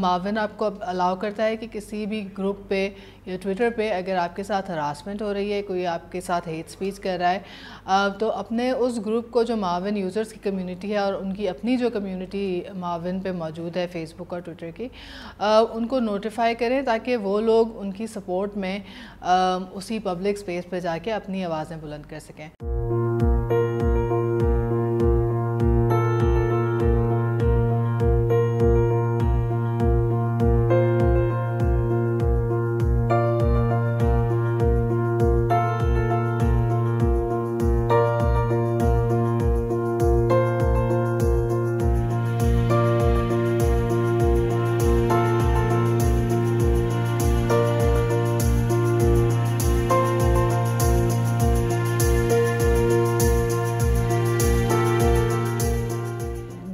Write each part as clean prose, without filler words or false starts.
माविन आपको अब अलाउ करता है कि किसी भी ग्रुप पे या ट्विटर पे अगर आपके साथ हरासमेंट हो रही है, कोई आपके साथ हेट स्पीच कर रहा है, तो अपने उस ग्रुप को, जो माविन यूज़र्स की कम्युनिटी है और उनकी अपनी जो कम्युनिटी माविन पे मौजूद है फेसबुक और ट्विटर की, उनको नोटिफाई करें ताकि वो लोग उनकी सपोर्ट में उसी पब्लिक स्पेस पे जाके अपनी आवाज़ें बुलंद कर सकें।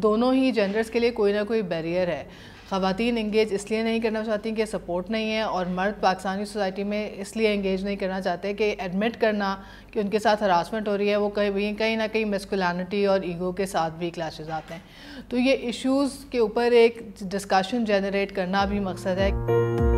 दोनों ही जेंडर्स के लिए कोई ना कोई बैरियर है। ख़वातीन इंगेज इसलिए नहीं करना चाहती कि सपोर्ट नहीं है, और मर्द पाकिस्तानी सोसाइटी में इसलिए इंगेज नहीं करना चाहते कि एडमिट करना कि उनके साथ हरासमेंट हो रही है वो कहीं ना कहीं मैस्कुलिनिटी और ईगो के साथ भी क्लैशेस आते हैं। तो ये इश्यूज़ के ऊपर एक डिस्कशन जनरेट करना भी मकसद है।